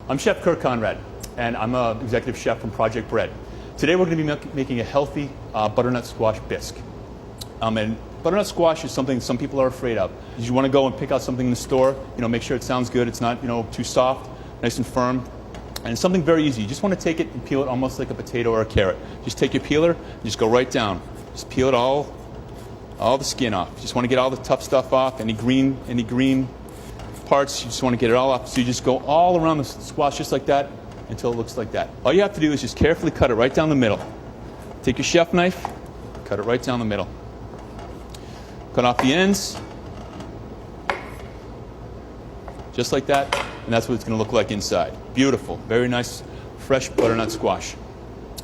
I'm Chef Kirk Conrad, and I'm an executive chef from Project Bread. Today we're going to be making a healthy butternut squash bisque. And butternut squash is something some people are afraid of. You want to go and pick out something in the store, make sure it sounds good, it's not too soft, nice and firm. And it's something very easy. You just want to take it and peel it almost like a potato or a carrot. Just take your peeler and just go right down. Just peel it all the skin off. You just want to get all the tough stuff off, any green parts, you just want to get it all off. So you just go all around the squash just like that until it looks like that. All you have to do is just carefully cut it right down the middle. Take your chef knife, cut it right down the middle. Cut off the ends, just like that, and that's what it's going to look like inside. Beautiful, very nice, fresh butternut squash.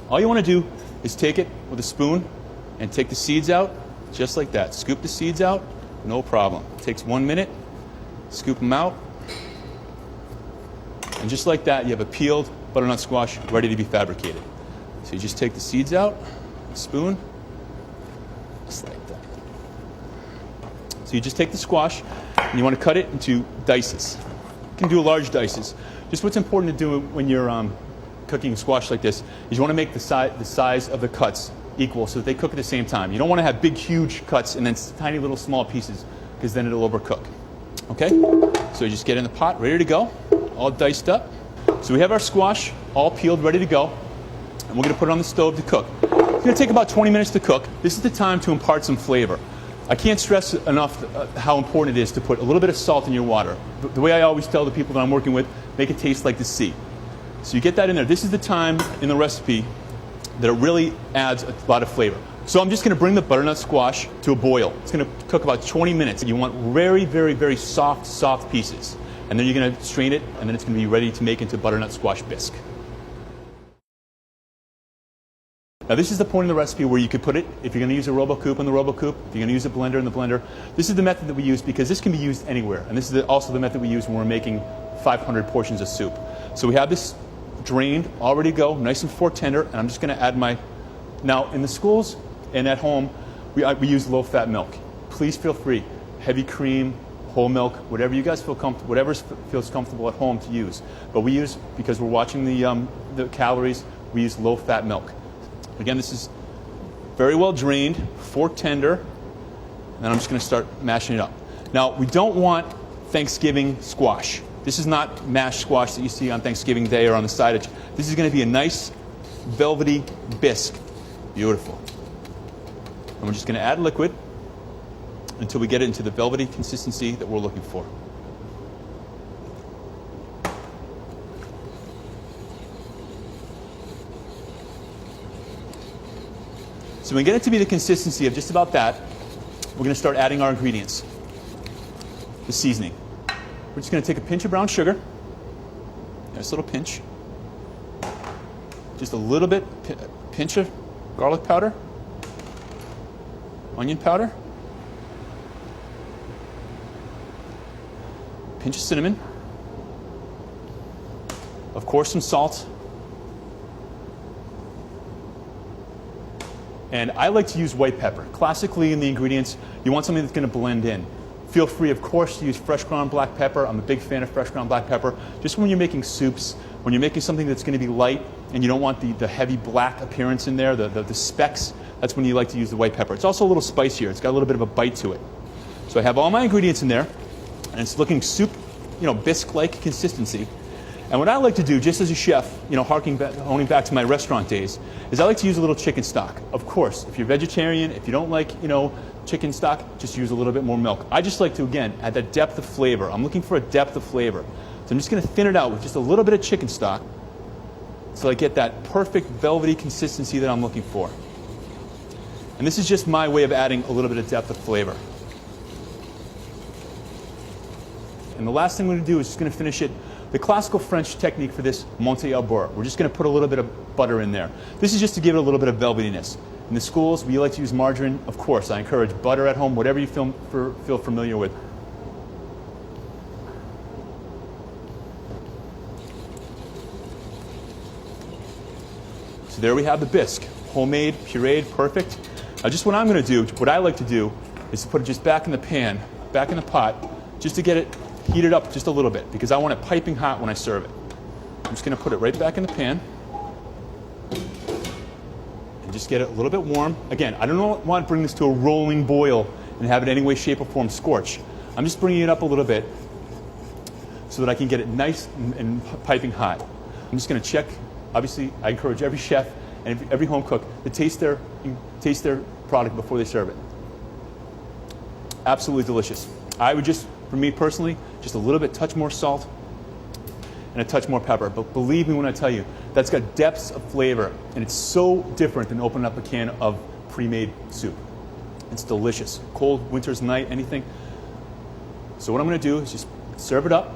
All you want to do is take it with a spoon and take the seeds out, just like that. Scoop the seeds out, no problem. It takes 1 minute. Scoop them out, and just like that, you have a peeled butternut squash ready to be fabricated. So you just take the seeds out, spoon, just like that. So you just take the squash, and you want to cut it into dices. You can do large dices. Just what's important to do when you're cooking squash like this is you want to make the size of the cuts equal so that they cook at the same time. You don't want to have big, huge cuts and then tiny little small pieces, because then it'll overcook. Okay, so you just get in the pot, ready to go, all diced up. So we have our squash all peeled, ready to go, and we're going to put it on the stove to cook. It's going to take about 20 minutes to cook. This is the time to impart some flavor. I can't stress enough how important it is to put a little bit of salt in your water. The way I always tell the people that I'm working with, make it taste like the sea. So you get that in there. This is the time in the recipe that it really adds a lot of flavor. So I'm just going to bring the butternut squash to a boil. It's going to cook about 20 minutes. You want very, very, very soft pieces. And then you're going to strain it, and then it's going to be ready to make into butternut squash bisque. Now this is the point in the recipe where you could put it, if you're going to use a RoboCoupe in the RoboCoupe, if you're going to use a blender in the blender. This is the method that we use because this can be used anywhere. And this is also the method we use when we're making 500 portions of soup. So we have this drained, all ready to go, nice and fork tender, and I'm just going to add my... Now in the schools, and at home, we use low-fat milk. Please feel free. Heavy cream, whole milk, whatever you guys feel comfortable, whatever feels comfortable at home to use. But we use, because we're watching the calories, we use low-fat milk. Again, this is very well drained, fork tender, and I'm just going to start mashing it up. Now, we don't want Thanksgiving squash. This is not mashed squash that you see on Thanksgiving Day or on the side. This is going to be a nice, velvety bisque. Beautiful. And we're just going to add liquid until we get it into the velvety consistency that we're looking for. So when we get it to be the consistency of just about that, we're going to start adding our ingredients. The seasoning. We're just going to take a pinch of brown sugar, nice little pinch, just a little bit, pinch of garlic powder, onion powder, pinch of cinnamon, of course some salt, and I like to use white pepper. Classically in the ingredients, you want something that's going to blend in. Feel free, of course, to use fresh ground black pepper. I'm a big fan of fresh ground black pepper. Just when you're making soups, when you're making something that's going to be light and you don't want the heavy black appearance in there, the specks, that's when you like to use the white pepper. It's also a little spicier. It's got a little bit of a bite to it. So I have all my ingredients in there, and it's looking soup, bisque-like consistency. And what I like to do, just as a chef, honing back to my restaurant days, is I like to use a little chicken stock. Of course, if you're vegetarian, if you don't like, chicken stock, just use a little bit more milk. I just like to, again, add that depth of flavor. I'm looking for a depth of flavor. So I'm just going to thin it out with just a little bit of chicken stock so I get that perfect velvety consistency that I'm looking for. And this is just my way of adding a little bit of depth of flavor. And the last thing I'm going to do is just going to finish it. The classical French technique for this, monter au beurre. We're just going to put a little bit of butter in there. This is just to give it a little bit of velvetiness. In the schools, we like to use margarine. Of course, I encourage butter at home, whatever you feel familiar with. So there we have the bisque, homemade, pureed, perfect. Now just what I'm going to do, what I like to do, is to put it just back in the pan, back in the pot, just to get it heated up just a little bit, because I want it piping hot when I serve it. I'm just going to put it right back in the pan and just get it a little bit warm. Again, I don't want to bring this to a rolling boil and have it any way, shape, or form scorch. I'm just bringing it up a little bit so that I can get it nice and piping hot. I'm just going to check. Obviously, I encourage every chef and every home cook to taste their product before they serve it. Absolutely delicious. I would just, for me personally, just a little bit, touch more salt and a touch more pepper. But believe me when I tell you, that's got depths of flavor, and it's so different than opening up a can of pre-made soup. It's delicious. Cold winter's night, anything. So what I'm going to do is just serve it up.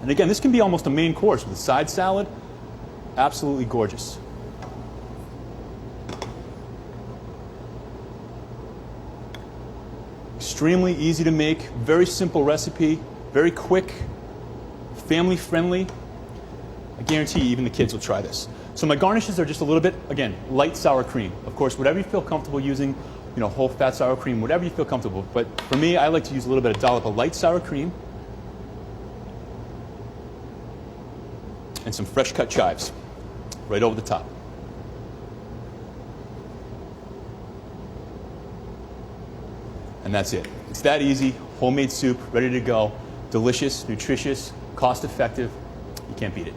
And again, this can be almost a main course with a side salad. Absolutely gorgeous. Extremely easy to make, very simple recipe, very quick, family friendly. I guarantee you even the kids will try this. So my garnishes are just a little bit, again, light sour cream. Of course, whatever you feel comfortable using, whole fat sour cream, whatever you feel comfortable. But for me, I like to use a little bit of dollop of light sour cream and some fresh cut chives right over the top. And that's it. It's that easy, homemade soup, ready to go, delicious, nutritious, cost effective. You can't beat it.